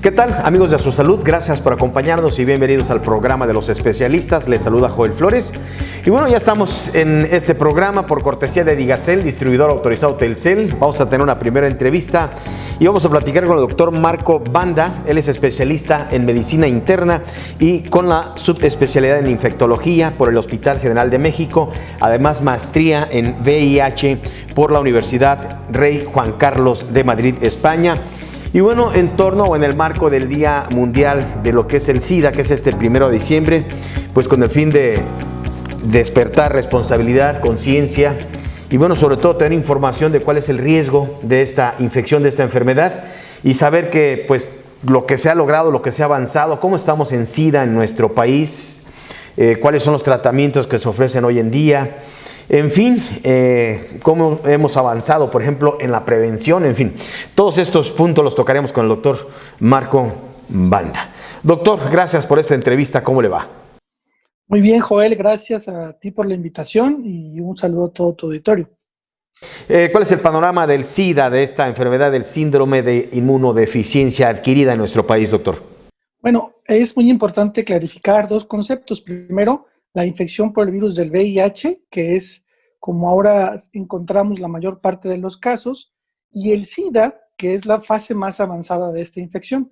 ¿Qué tal, amigos de Su Salud? Gracias por acompañarnos y bienvenidos al programa de los especialistas. Les saluda Joel Flores. Y bueno, ya estamos en este programa por cortesía de Digacel, distribuidor autorizado Telcel. Vamos a tener una primera entrevista y vamos a platicar con el doctor Marco Banda. Él es especialista en medicina interna y con la subespecialidad en infectología por el Hospital General de México. Además, maestría en VIH por la Universidad Rey Juan Carlos de Madrid, España. Y bueno, en torno o en el marco del Día Mundial de lo que es el SIDA, que es este 1 de diciembre, pues con el fin de despertar responsabilidad, conciencia y bueno, sobre todo tener información de cuál es el riesgo de esta infección, de esta enfermedad y saber que pues lo que se ha logrado, lo que se ha avanzado, cómo estamos en SIDA en nuestro país, cuáles son los tratamientos que se ofrecen hoy en día. En fin, cómo hemos avanzado, por ejemplo, en la prevención, en fin. Todos estos puntos los tocaremos con el doctor Marco Banda. Doctor, gracias por esta entrevista. ¿Cómo le va? Muy bien, Joel, gracias a ti por la invitación y un saludo a todo tu auditorio. ¿Cuál es el panorama del SIDA, de esta enfermedad, del síndrome de inmunodeficiencia adquirida en nuestro país, doctor? Bueno, es muy importante clarificar dos conceptos. Primero, la infección por el virus del VIH, que es como ahora encontramos la mayor parte de los casos, y el SIDA, que es la fase más avanzada de esta infección.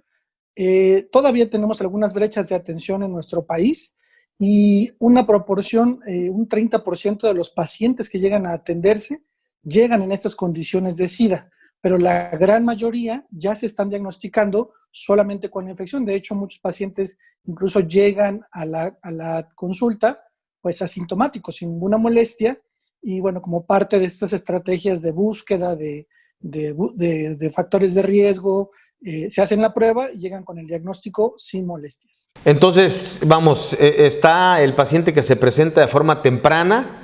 Todavía tenemos algunas brechas de atención en nuestro país y una proporción, un 30% de los pacientes que llegan a atenderse llegan en estas condiciones de SIDA, pero la gran mayoría ya se están diagnosticando solamente con la infección. De hecho, muchos pacientes incluso llegan a la consulta pues asintomáticos, sin ninguna molestia, y bueno, como parte de estas estrategias de búsqueda de factores de riesgo, se hacen la prueba y llegan con el diagnóstico sin molestias. Entonces, vamos, está el paciente que se presenta de forma temprana,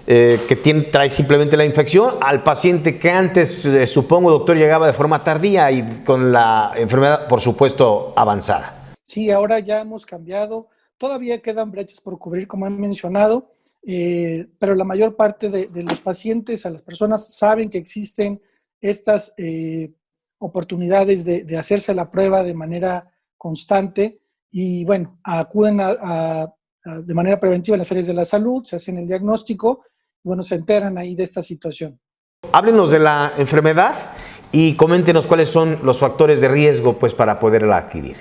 que trae simplemente la infección, al paciente que antes, supongo, doctor, llegaba de forma tardía y con la enfermedad, por supuesto, avanzada. Sí, ahora ya hemos cambiado. Todavía quedan brechas por cubrir, como he mencionado, pero la mayor parte de los pacientes, a las personas, saben que existen estas oportunidades de hacerse la prueba de manera constante y, bueno, acuden de manera preventiva a las áreas de la salud, se hacen el diagnóstico y, bueno, se enteran ahí de esta situación. Háblenos de la enfermedad y coméntenos cuáles son los factores de riesgo pues, para poderla adquirir.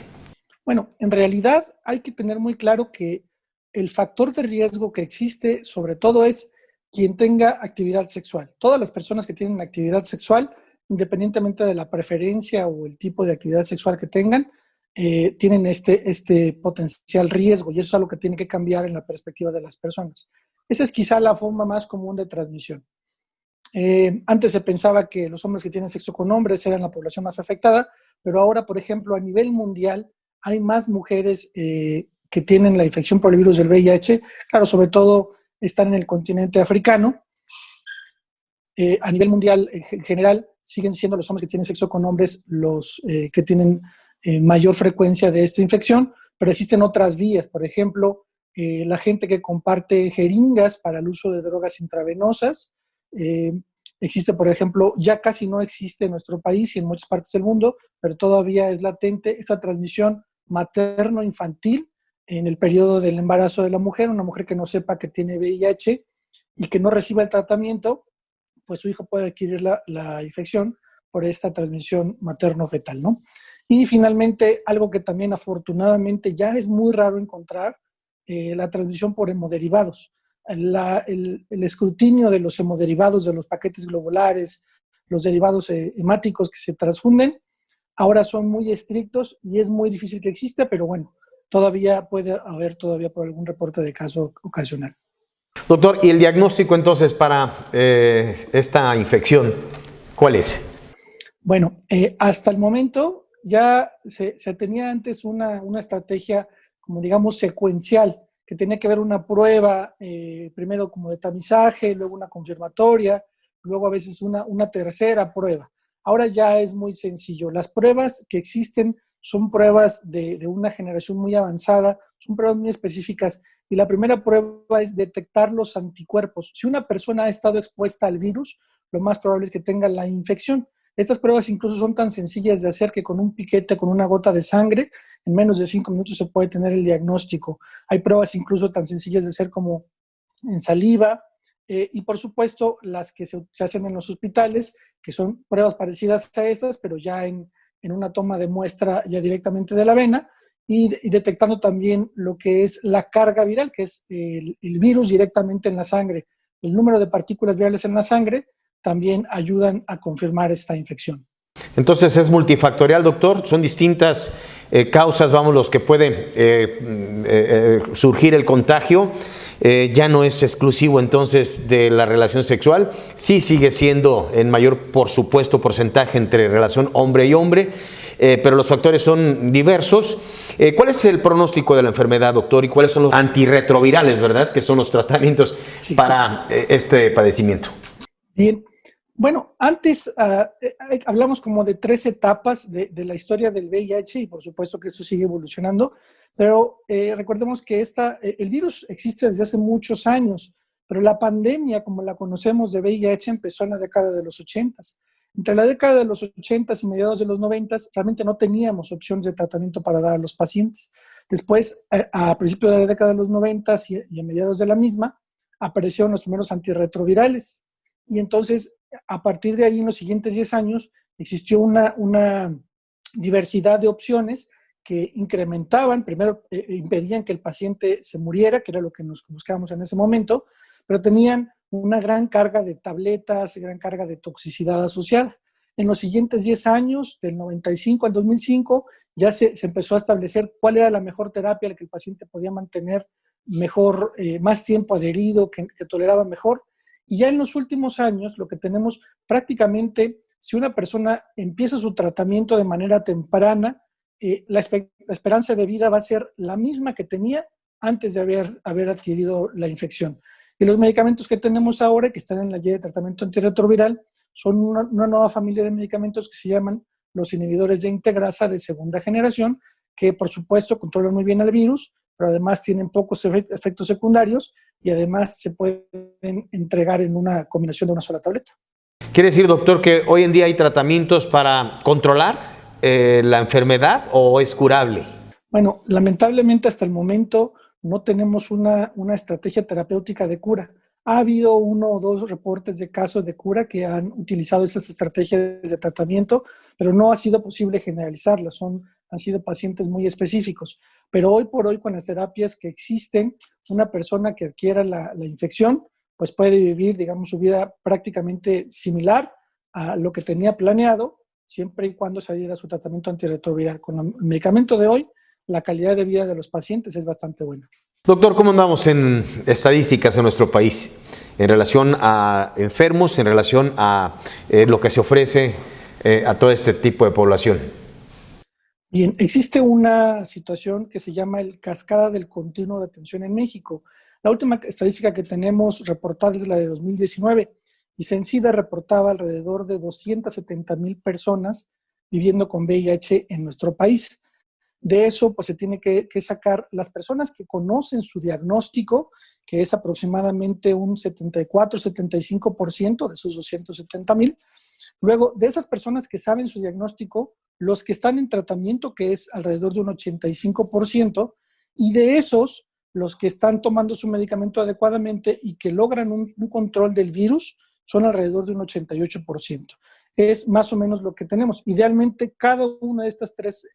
Bueno, en realidad hay que tener muy claro que el factor de riesgo que existe sobre todo es quien tenga actividad sexual. Todas las personas que tienen actividad sexual, independientemente de la preferencia o el tipo de actividad sexual que tengan, tienen este potencial riesgo y eso es algo que tiene que cambiar en la perspectiva de las personas. Esa es quizá la forma más común de transmisión. Antes se pensaba que los hombres que tienen sexo con hombres eran la población más afectada, pero ahora, por ejemplo, a nivel mundial hay más mujeres que tienen la infección por el virus del VIH. Claro, sobre todo están en el continente africano. A nivel mundial, en general, siguen siendo los hombres que tienen sexo con hombres los que tienen mayor frecuencia de esta infección, pero existen otras vías. Por ejemplo, la gente que comparte jeringas para el uso de drogas intravenosas. Existe, por ejemplo, ya casi no existe en nuestro país y en muchas partes del mundo, pero todavía es latente esta transmisión materno-infantil en el periodo del embarazo de la mujer. Una mujer que no sepa que tiene VIH y que no reciba el tratamiento, pues su hijo puede adquirir la infección por esta transmisión materno-fetal, ¿no? Y finalmente, algo que también afortunadamente ya es muy raro encontrar, la transmisión por hemoderivados. El escrutinio de los hemoderivados de los paquetes globulares, los derivados hemáticos que se transfunden, ahora son muy estrictos y es muy difícil que exista, pero bueno, todavía puede haber por algún reporte de caso ocasional. Doctor, ¿y el diagnóstico entonces para esta infección cuál es? Bueno, hasta el momento ya se tenía antes una estrategia, como digamos, secuencial, que tenía que ver una prueba, primero como de tamizaje, luego una confirmatoria, luego a veces una tercera prueba. Ahora ya es muy sencillo. Las pruebas que existen son pruebas de una generación muy avanzada, son pruebas muy específicas y la primera prueba es detectar los anticuerpos. Si una persona ha estado expuesta al virus, lo más probable es que tenga la infección. Estas pruebas incluso son tan sencillas de hacer que con un piquete, con una gota de sangre, en menos de 5 minutos se puede tener el diagnóstico. Hay pruebas incluso tan sencillas de hacer como en saliva, y por supuesto las que se hacen en los hospitales, que son pruebas parecidas a estas, pero ya en una toma de muestra ya directamente de la vena, y detectando también lo que es la carga viral, que es el virus directamente en la sangre. El número de partículas virales en la sangre también ayudan a confirmar esta infección. Entonces es multifactorial, doctor, son distintas causas, vamos, los que pueden surgir el contagio. Ya no es exclusivo entonces de la relación sexual, sí sigue siendo en mayor, por supuesto, porcentaje entre relación hombre y hombre, pero los factores son diversos. ¿Cuál es el pronóstico de la enfermedad, doctor? ¿Y cuáles son los antirretrovirales, verdad? Que son los tratamientos para este padecimiento. Bien. Bueno, antes hablamos como de 3 etapas de la historia del VIH y por supuesto que esto sigue evolucionando, pero recordemos que el virus existe desde hace muchos años, pero la pandemia como la conocemos de VIH empezó en la década de los 80. Entre la década de los 80 y mediados de los 90 realmente no teníamos opciones de tratamiento para dar a los pacientes. Después, a principios de la década de los 90 y a mediados de la misma, aparecieron los primeros antirretrovirales. Y entonces, a partir de ahí, en los siguientes 10 años, existió una diversidad de opciones que incrementaban, primero impedían que el paciente se muriera, que era lo que nos buscábamos en ese momento, pero tenían una gran carga de tabletas, gran carga de toxicidad asociada. En los siguientes 10 años, del 95 al 2005, ya se empezó a establecer cuál era la mejor terapia a la que el paciente podía mantener mejor, más tiempo adherido, que toleraba mejor. Y ya en los últimos años, lo que tenemos prácticamente, si una persona empieza su tratamiento de manera temprana, la esperanza de vida va a ser la misma que tenía antes de haber adquirido la infección. Y los medicamentos que tenemos ahora, que están en la guía de tratamiento antirretroviral, son una nueva familia de medicamentos que se llaman los inhibidores de integrasa de segunda generación, que por supuesto controlan muy bien al virus, pero además tienen pocos efectos secundarios y además se pueden entregar en una combinación de una sola tableta. ¿Quiere decir, doctor, que hoy en día hay tratamientos para controlar la enfermedad o es curable? Bueno, lamentablemente hasta el momento no tenemos una estrategia terapéutica de cura. Ha habido 1 o 2 reportes de casos de cura que han utilizado esas estrategias de tratamiento, pero no ha sido posible generalizarlas. Han sido pacientes muy específicos. Pero hoy por hoy, con las terapias que existen, una persona que adquiera la infección, pues puede vivir, digamos, su vida prácticamente similar a lo que tenía planeado, siempre y cuando se adhiera a su tratamiento antirretroviral. Con el medicamento de hoy, la calidad de vida de los pacientes es bastante buena. Doctor, ¿cómo andamos en estadísticas en nuestro país en relación a enfermos, en relación a lo que se ofrece a todo este tipo de población? Bien, existe una situación que se llama el cascada del continuo de atención en México. La última estadística que tenemos reportada es la de 2019 y Censida reportaba alrededor de 270,000 personas viviendo con VIH en nuestro país. De eso, pues se tiene que sacar las personas que conocen su diagnóstico, que es aproximadamente un 74-75% de esos 270,000. Luego, de esas personas que saben su diagnóstico, los que están en tratamiento, que es alrededor de un 85%, y de esos, los que están tomando su medicamento adecuadamente y que logran un control del virus, son alrededor de un 88%. Es más o menos lo que tenemos. Idealmente, cada una de estas 3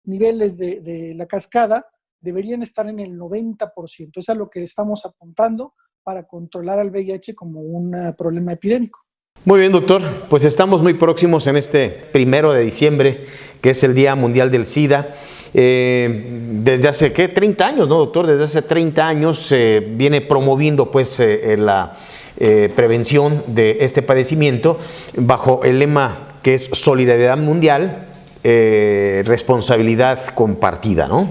niveles de la cascada deberían estar en el 90%. Es a lo que estamos apuntando para controlar al VIH como un problema epidémico. Muy bien, doctor. Pues estamos muy próximos en este 1 de diciembre, que es el Día Mundial del SIDA. Desde hace, 30 años, ¿no, doctor? Desde hace 30 años se viene promoviendo pues la prevención de este padecimiento bajo el lema que es Solidaridad Mundial, responsabilidad compartida, ¿no?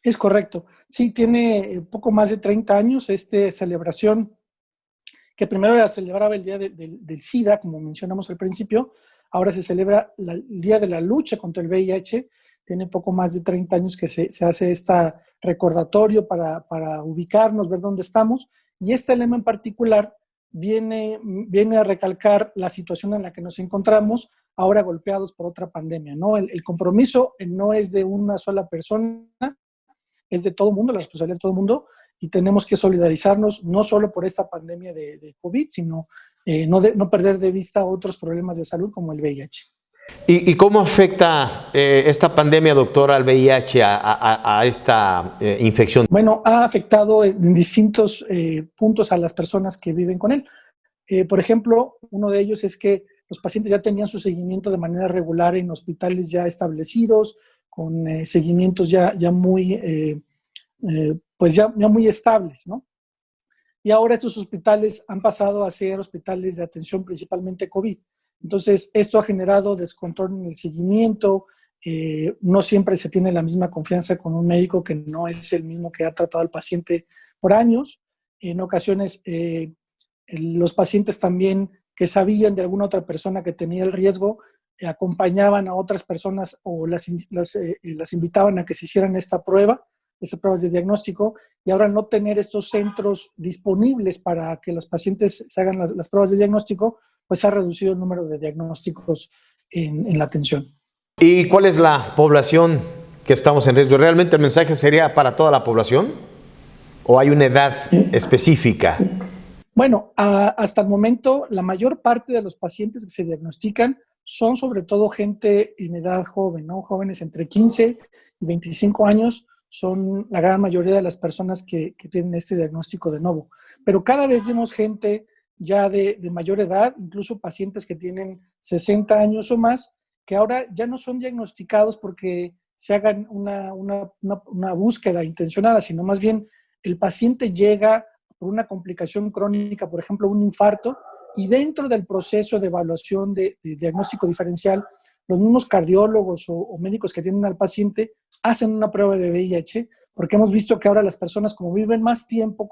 Es correcto. Sí, tiene poco más de 30 años esta celebración, que primero celebraba el Día del SIDA, como mencionamos al principio, ahora se celebra el Día de la Lucha contra el VIH. Tiene poco más de 30 años que se hace este recordatorio para ubicarnos, ver dónde estamos, y este lema en particular viene a recalcar la situación en la que nos encontramos ahora golpeados por otra pandemia, ¿no? El compromiso no es de una sola persona, es de todo el mundo, la responsabilidad de todo el mundo, y tenemos que solidarizarnos no solo por esta pandemia de COVID, sino no perder de vista otros problemas de salud como el VIH. ¿Y cómo afecta esta pandemia, doctor, al VIH, a esta infección? Bueno, ha afectado en distintos puntos a las personas que viven con él. Por ejemplo, uno de ellos es que los pacientes ya tenían su seguimiento de manera regular en hospitales ya establecidos, con seguimientos ya muy, pues ya muy estables, ¿no? Y ahora estos hospitales han pasado a ser hospitales de atención principalmente COVID. Entonces, esto ha generado descontrol en el seguimiento. No siempre se tiene la misma confianza con un médico que no es el mismo que ha tratado al paciente por años. En ocasiones, los pacientes también que sabían de alguna otra persona que tenía el riesgo, acompañaban a otras personas o las invitaban a que se hicieran esas pruebas de diagnóstico, y ahora al no tener estos centros disponibles para que los pacientes se hagan las pruebas de diagnóstico, pues ha reducido el número de diagnósticos en la atención. ¿Y cuál es la población que estamos en riesgo? ¿Realmente el mensaje sería para toda la población o hay una edad específica? Bueno, hasta el momento la mayor parte de los pacientes que se diagnostican son sobre todo gente en edad joven, ¿no? Jóvenes entre 15 y 25 años son la gran mayoría de las personas que tienen este diagnóstico de novo. Pero cada vez vemos gente ya de mayor edad, incluso pacientes que tienen 60 años o más, que ahora ya no son diagnosticados porque se hagan una búsqueda intencionada, sino más bien el paciente llega por una complicación crónica, por ejemplo, un infarto, y dentro del proceso de evaluación de diagnóstico diferencial, los mismos cardiólogos o médicos que atienden al paciente hacen una prueba de VIH, porque hemos visto que ahora las personas, como viven más tiempo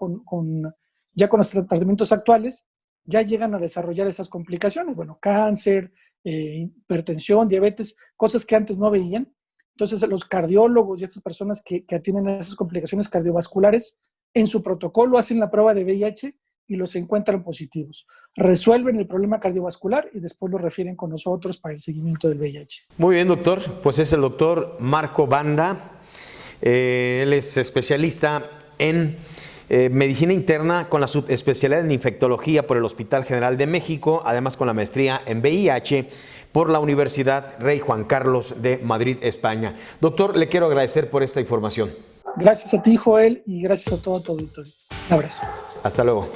ya con los tratamientos actuales, ya llegan a desarrollar estas complicaciones. Bueno, cáncer, hipertensión, diabetes, cosas que antes no veían. Entonces, los cardiólogos y estas personas que atienden a esas complicaciones cardiovasculares, en su protocolo hacen la prueba de VIH y los encuentran positivos. Resuelven el problema cardiovascular y después lo refieren con nosotros para el seguimiento del VIH. Muy bien, doctor. Pues es el doctor Marco Banda. Él es especialista en medicina interna con la subespecialidad en infectología por el Hospital General de México, además con la maestría en VIH por la Universidad Rey Juan Carlos de Madrid, España. Doctor, le quiero agradecer por esta información. Gracias a ti, Joel, y gracias a todo tu auditorio. Un abrazo. Hasta luego.